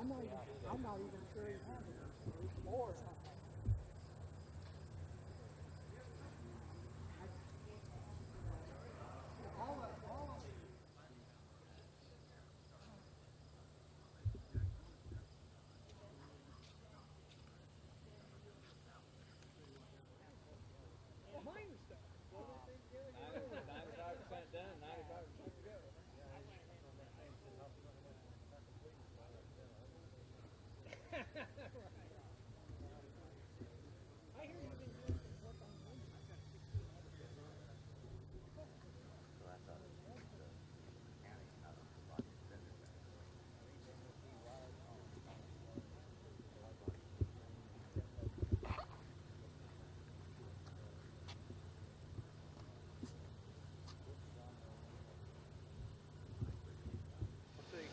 I'm not even sure he has it or something.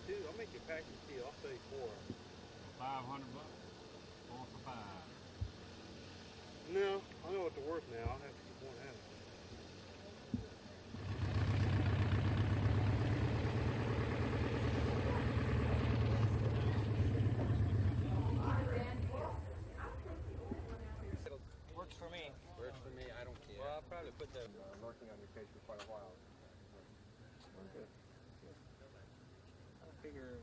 I'll make you a package deal. I'll tell you $4. $500, 4 for 5. No, I know what they're worth now. I'll have to keep one out. Works for me. Works for me, I don't care. Well, I'll probably put the Working on your case for quite a while. Okay. I figure.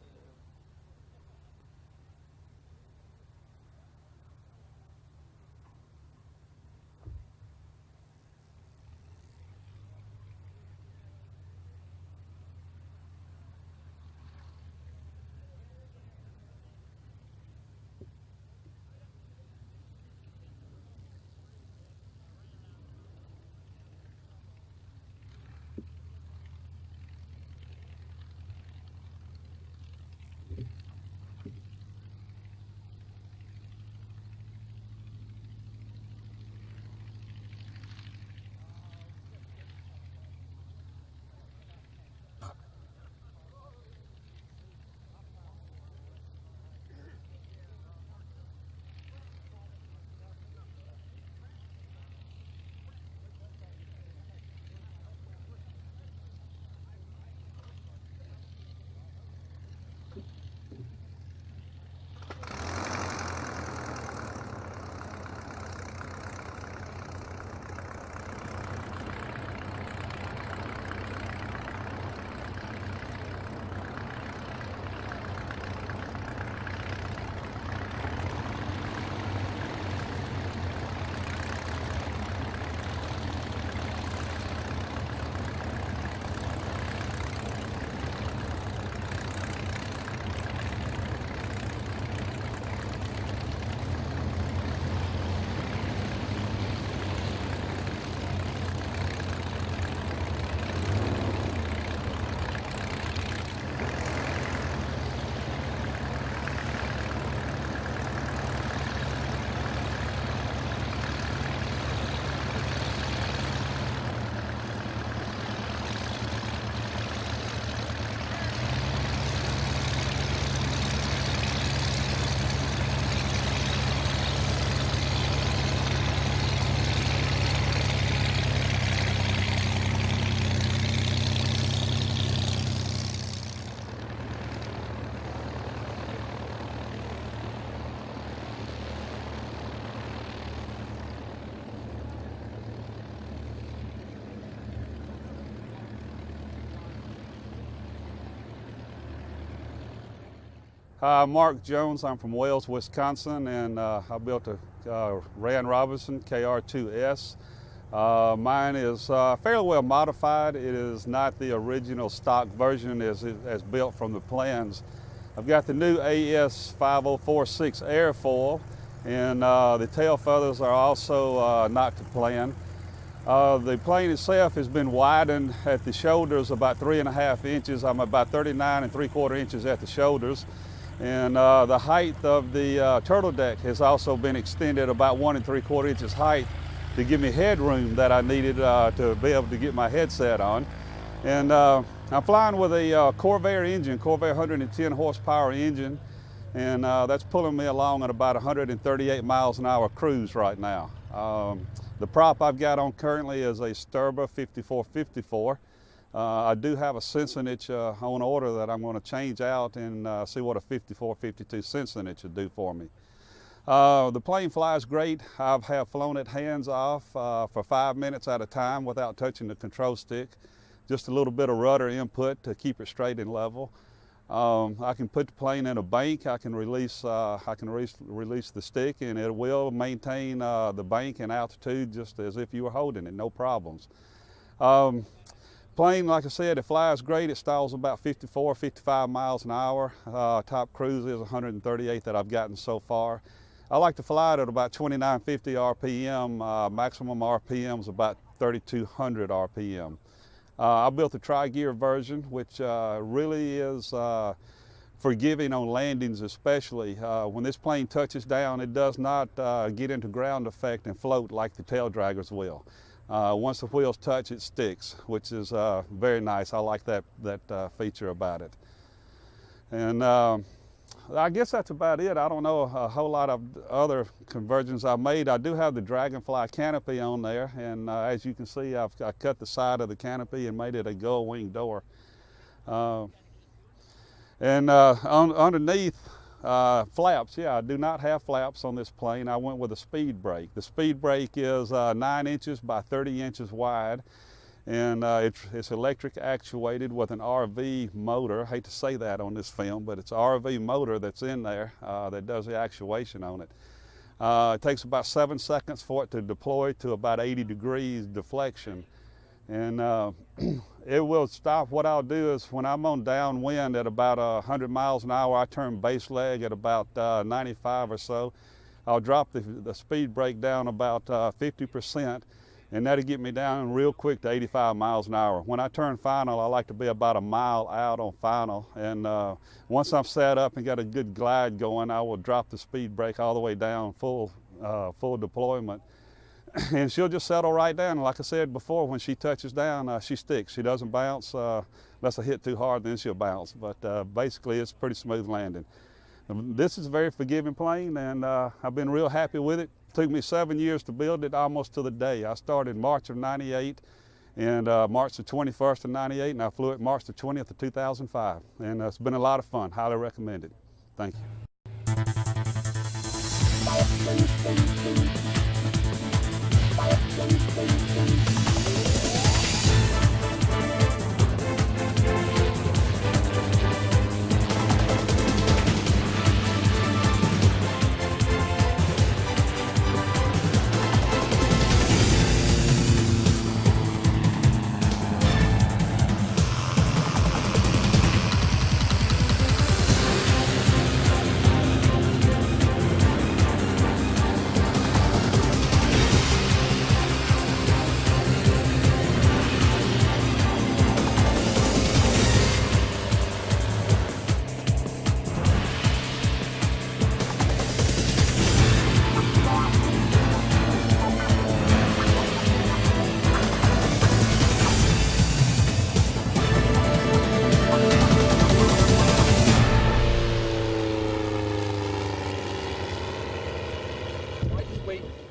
Hi, Mark Jones. I'm from Wales, Wisconsin, and I built a Rand Robinson KR2S. Mine is fairly well modified. It is not the original stock version as built from the plans. I've got the new AS5046 airfoil, and the tail feathers are also not to plan. The plane itself has been widened at the shoulders about 3.5 inches. I'm about 39 3/4 inches at the shoulders. And the height of the turtle deck has also been extended about 1 3/4 inches height to give me headroom that I needed to be able to get my headset on. And I'm flying with a Corvair engine, Corvair 110 horsepower engine, and that's pulling me along at about 138 miles an hour cruise right now. The prop I've got on currently is a Sturba 5454. I do have a Cincinnati on order that I'm going to change out and see what a 54, 52 Cincinnati will do for me. The plane flies great. I have flown it hands off for 5 minutes at a time without touching the control stick. Just a little bit of rudder input to keep it straight and level. I can put the plane in a bank. I can release the stick, and it will maintain the bank and altitude just as if you were holding it, no problems. Plane, like I said, it flies great. It stalls about 54, 55 miles an hour. Top cruise is 138 that I've gotten so far. I like to fly it at about 2950 RPM. Maximum RPM is about 3200 RPM. I built the tri-gear version, which really is forgiving on landings especially. When this plane touches down, it does not get into ground effect and float like the tail draggers will. Once the wheels touch, it sticks, which is very nice. I like that feature about it. And I guess that's about it. I don't know a whole lot of other conversions I've made. I do have the Dragonfly canopy on there, and as you can see, I cut the side of the canopy and made it a gull wing door. Underneath, flaps, yeah, I do not have flaps on this plane. I went with a speed brake. The speed brake is 9 inches by 30 inches wide, and it's electric actuated with an RV motor. I hate to say that on this film, but it's an RV motor that's in there that does the actuation on it. It takes about 7 seconds for it to deploy to about 80 degrees deflection. And it will stop. What I'll do is when I'm on downwind at about 100 miles an hour, I turn base leg at about 95 or so. I'll drop the speed brake down about 50%, and that'll get me down real quick to 85 miles an hour. When I turn final, I like to be about a mile out on final, and once I'm set up and got a good glide going, I will drop the speed brake all the way down, full deployment. And she'll just settle right down. Like I said before, when she touches down, she sticks. She doesn't bounce unless I hit too hard, then she'll bounce. But basically, it's pretty smooth landing. This is a very forgiving plane, and I've been real happy with it. It took me 7 years to build it, almost to the day. I started March of '98, and March the 21st of '98, and I flew it March the 20th of 2005. And it's been a lot of fun. Highly recommend it. Thank you.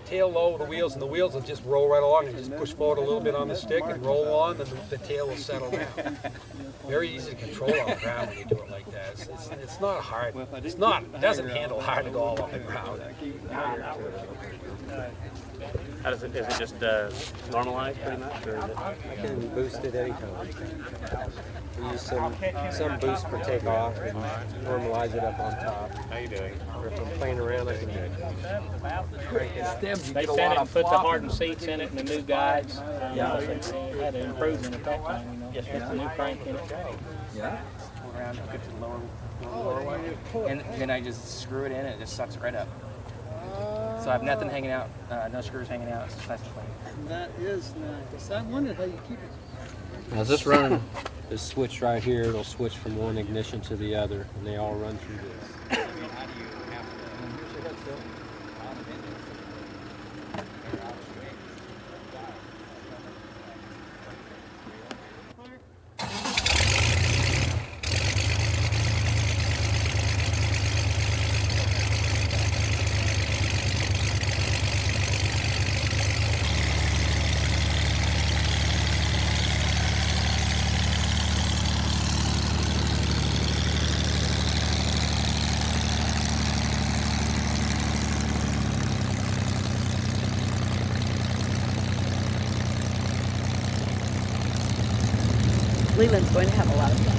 Tail low the wheels, and the wheels will just roll right along and just push forward a little bit on the stick and roll on, and the tail will settle down. Very easy to control on the ground when you do it like that. It's not hard. It doesn't handle hard to go all on the ground. How does it, is it just normalized pretty much? Or is it... I can boost it anytime. We use some boost for takeoff and normalize it up on top. How you doing? Or if I'm playing around, I can crank it. They sent it and put the hardened seats in it and the new guides. Yeah. It had improvement at that time, you know. Yes, the new crank in it. Yeah. Around, get to the lower way. And then I just screw it in and it just sucks right up. So I have nothing hanging out, no screws hanging out. It's just nice and clean. That is nice. I wondered how you keep it. Now, is this running this switch right here? It'll switch from one ignition to the other, and they all run through this. Leland's going to have a lot of fun.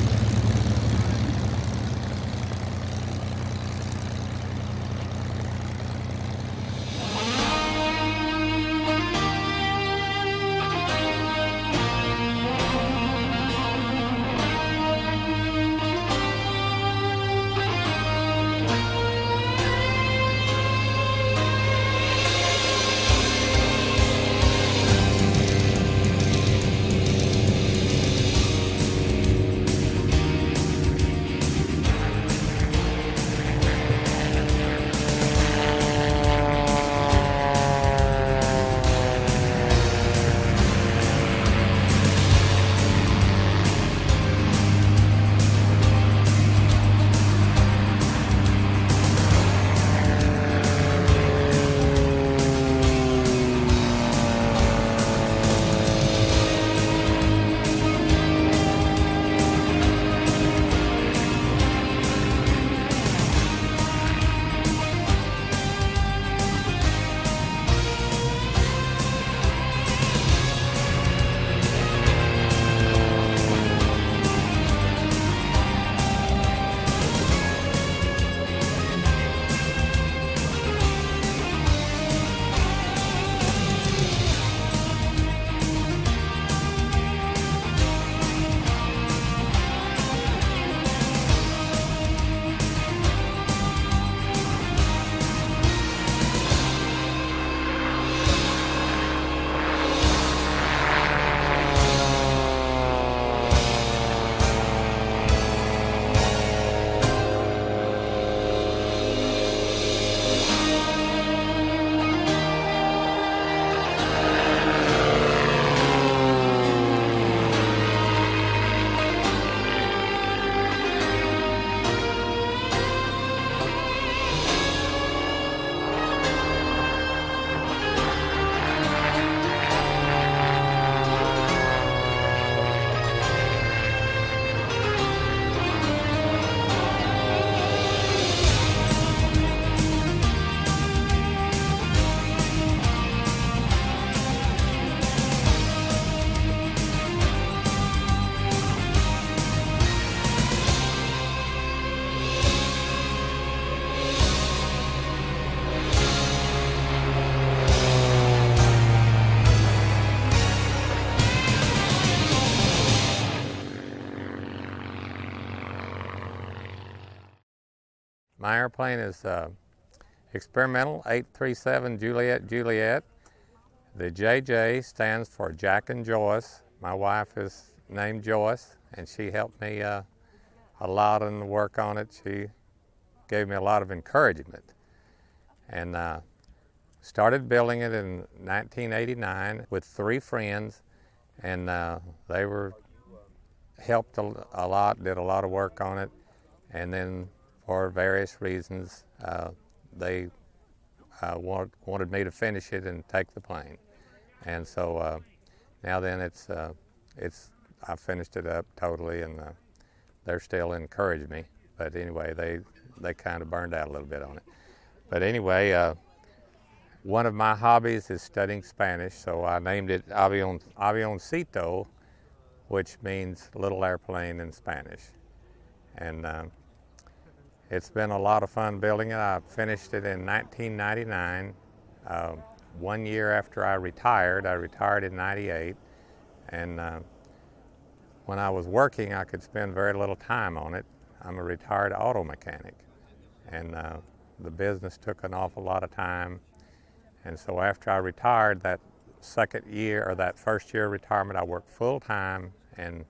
My airplane is experimental 837 Juliet Juliet. The JJ stands for Jack and Joyce. My wife is named Joyce, and she helped me a lot in the work on it. She gave me a lot of encouragement. And started building it in 1989 with 3 friends, and they were helped a lot, did a lot of work on it, and then for various reasons they wanted me to finish it and take the plane. And so now then I finished it up totally, and they're still encouraging me. But anyway, they kind of burned out a little bit on it. But anyway, one of my hobbies is studying Spanish, so I named it Avioncito, which means little airplane in Spanish. And it's been a lot of fun building it. I finished it in 1999, 1 year after I retired. I retired in '98, and when I was working, I could spend very little time on it. I'm a retired auto mechanic, and the business took an awful lot of time. And so after I retired, that second year, or that first year of retirement, I worked full time and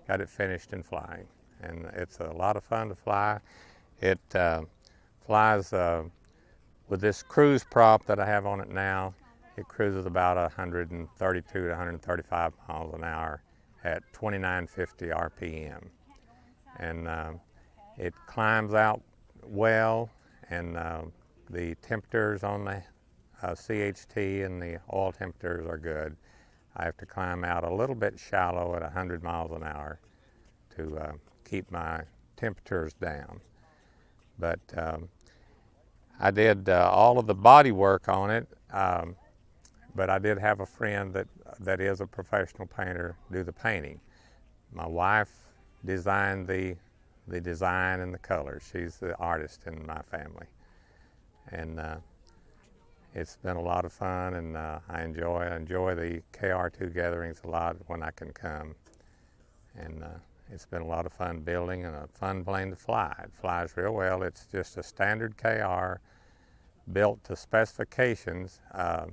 got it finished and flying. And it's a lot of fun to fly. It flies with this cruise prop that I have on it now. It cruises about 132 to 135 miles an hour at 2950 RPM. And it climbs out well, and the temperatures on the CHT and the oil temperatures are good. I have to climb out a little bit shallow at 100 miles an hour to keep my temperatures down. But I did all of the body work on it, but I did have a friend that is a professional painter do the painting. My wife designed the design and the colors. She's the artist in my family. And it's been a lot of fun, and I enjoy the KR2 gatherings a lot when I can come. And it's been a lot of fun building and a fun plane to fly. It flies real well. It's just a standard KR built to specifications of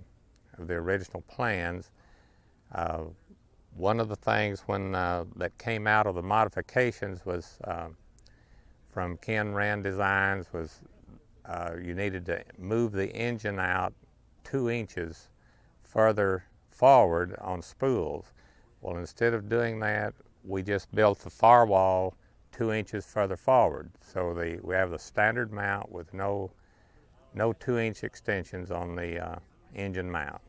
the original plans. One of the things that came out of the modifications was from Ken Rand Designs was you needed to move the engine out 2 inches further forward on spools. Well, instead of doing that, we just built the firewall 2 inches further forward. So we have the standard mount with no 2-inch extensions on the engine mount.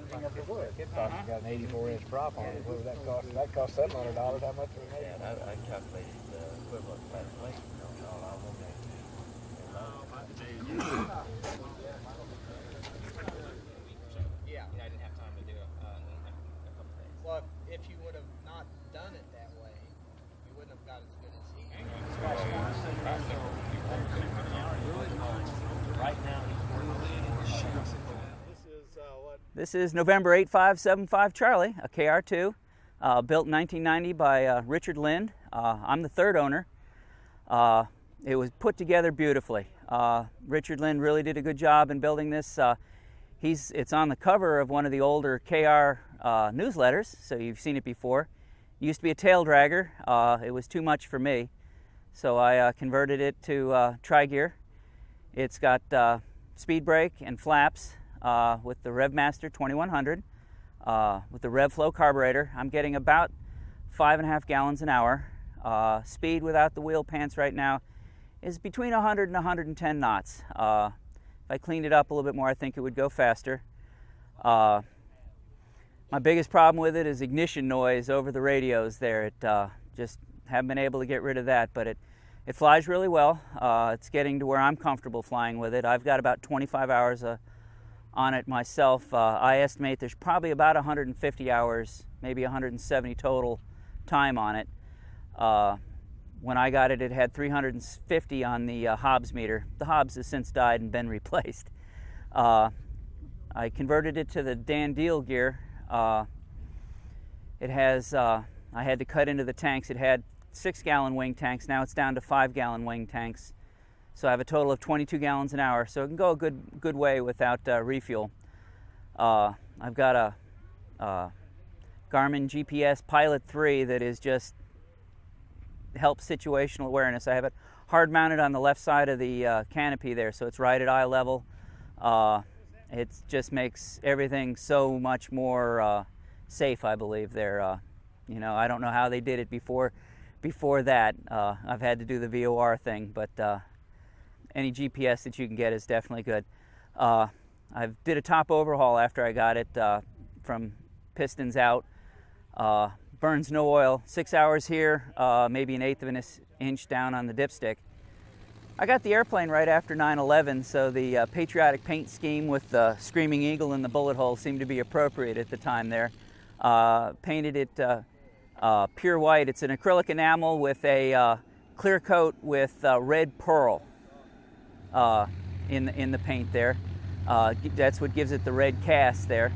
staging of the wood. It got an 84-inch prop on it. What would that cost? That cost $700. How much was it? Yeah, I calculated the equivalent of inflation on all of them. Yeah, I didn't have time to do a couple things. Well, if you would have not done it that way, you wouldn't have got as good as he. This is November 8575 Charlie, a KR2, built in 1990 by Richard Lind. I'm the third owner. It was put together beautifully. Richard Lind really did a good job in building this. It's on the cover of one of the older KR newsletters, so you've seen it before. It used to be a tail dragger. It was too much for me, so I converted it to tri-gear. It's got speed brake and flaps with the RevMaster 2100 with the RevFlow carburetor. I'm getting about 5.5 gallons an hour. Speed without the wheel pants right now is between 100 and 110 knots. If I cleaned it up a little bit more, I think it would go faster. My biggest problem with it is ignition noise over the radios there. It just haven't been able to get rid of that, but it flies really well. It's getting to where I'm comfortable flying with it. I've got about 25 hours on it myself. I estimate there's probably about 150 hours, maybe 170 total time on it. When I got it, it had 350 on the Hobbs meter. The Hobbs has since died and been replaced. I converted it to the Dan Deal gear. It has, I had to cut into the tanks. It had 6-gallon wing tanks. Now it's down to 5-gallon wing tanks. So I have a total of 22 gallons an hour. So it can go a good way without refuel. I've got a Garmin GPS Pilot 3 that is just helps situational awareness. I have it hard mounted on the left side of the canopy there, so it's right at eye level. It just makes everything so much more safe, I believe. There, you know, I don't know how they did it before that. I've had to do the VOR thing, but any GPS that you can get is definitely good. I did a top overhaul after I got it from pistons out. Burns no oil, 6 hours here, maybe 1/8 of an inch down on the dipstick. I got the airplane right after 9/11, so the patriotic paint scheme with the screaming eagle in the bullet hole seemed to be appropriate at the time there. Painted it pure white. It's an acrylic enamel with a clear coat with red pearl in the paint there. That's what gives it the red cast there.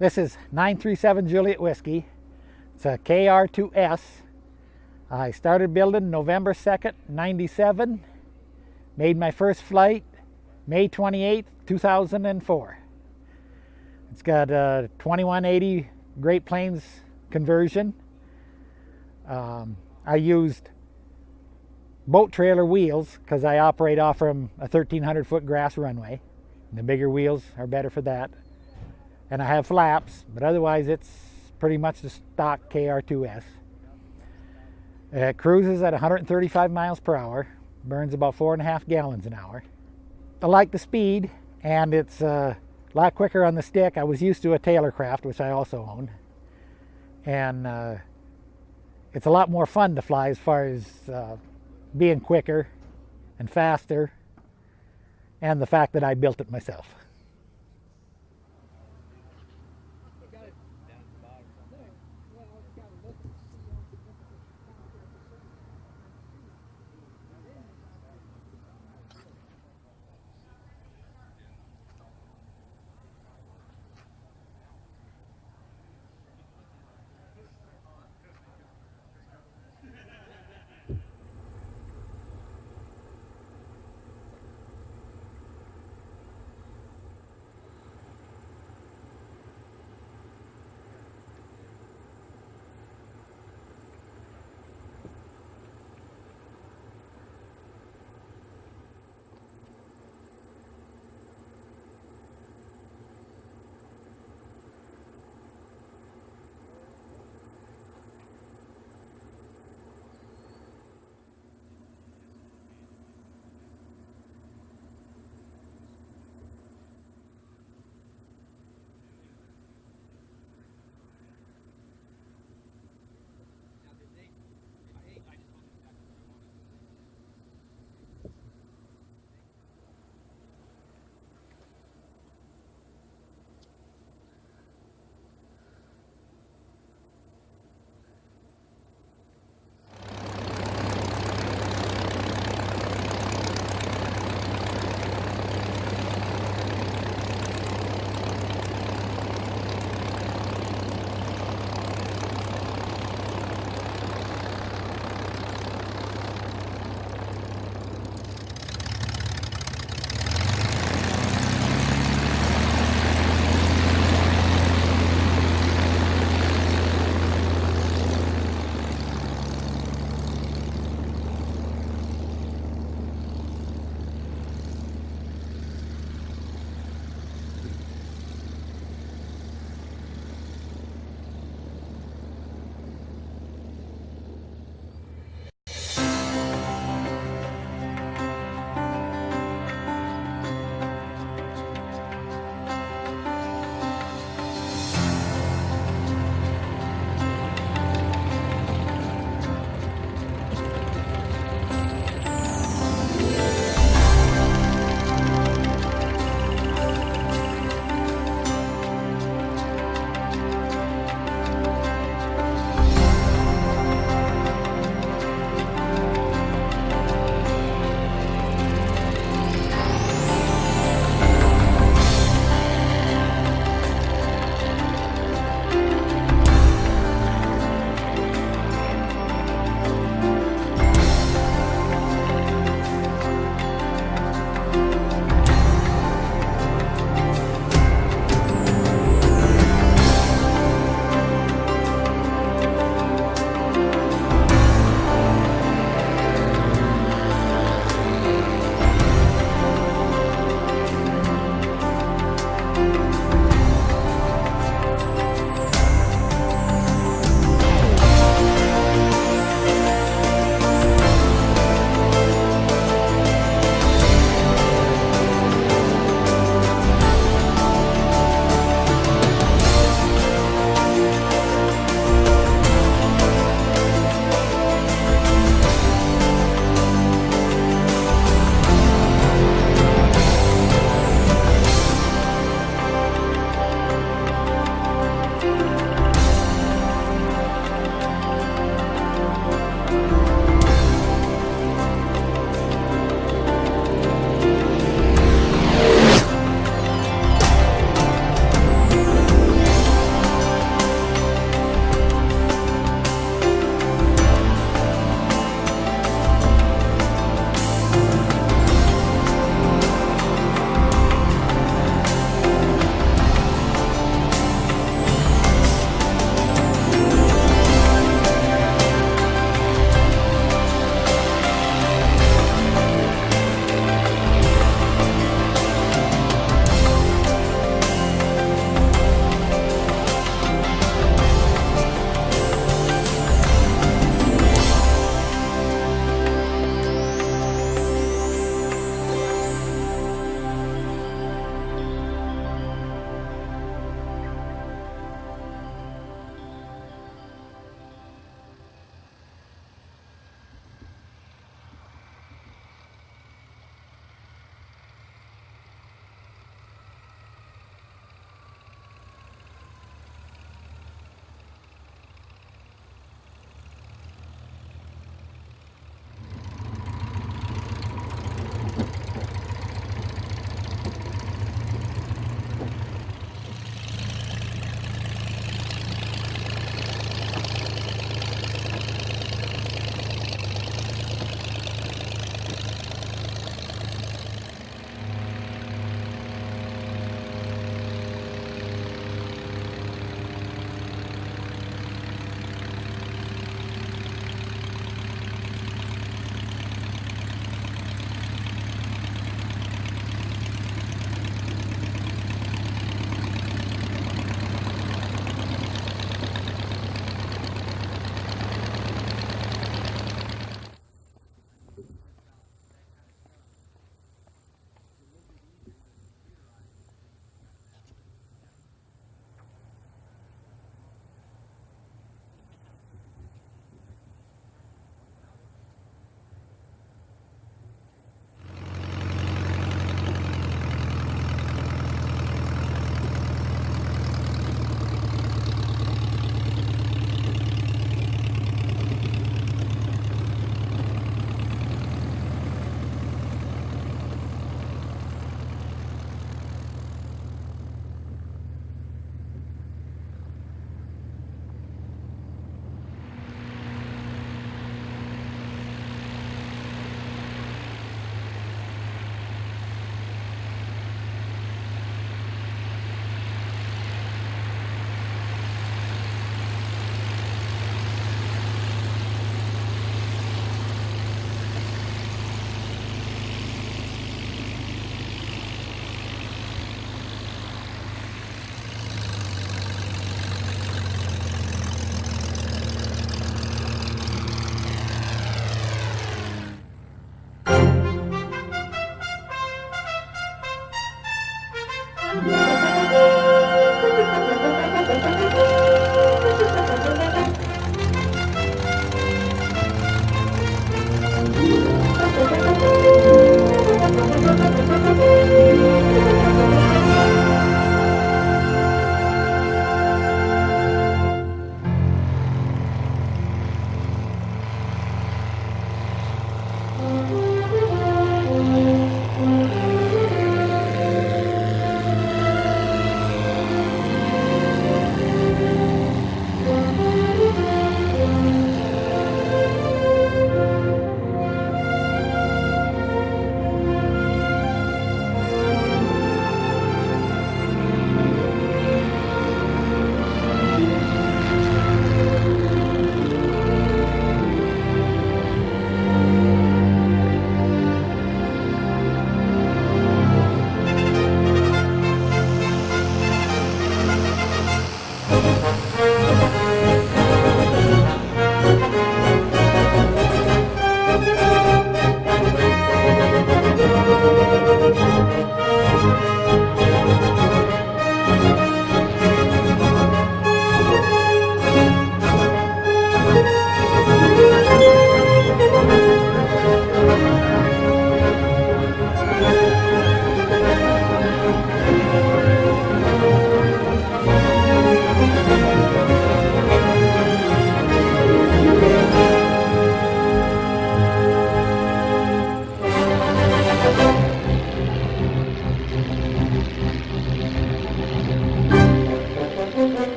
This is 937 Juliet Whiskey. It's a KR2S. I started building November 2nd, 97. Made my first flight May 28th, 2004. It's got a 2180 Great Plains conversion. I used boat trailer wheels because I operate off from a 1,300 foot grass runway. And the bigger wheels are better for that. And I have flaps, but otherwise it's pretty much the stock KR2S. It cruises at 135 miles per hour, burns about 4.5 gallons an hour. I like the speed, and it's a lot quicker on the stick. I was used to a Taylor Craft, which I also own. And it's a lot more fun to fly as far as being quicker and faster, and the fact that I built it myself.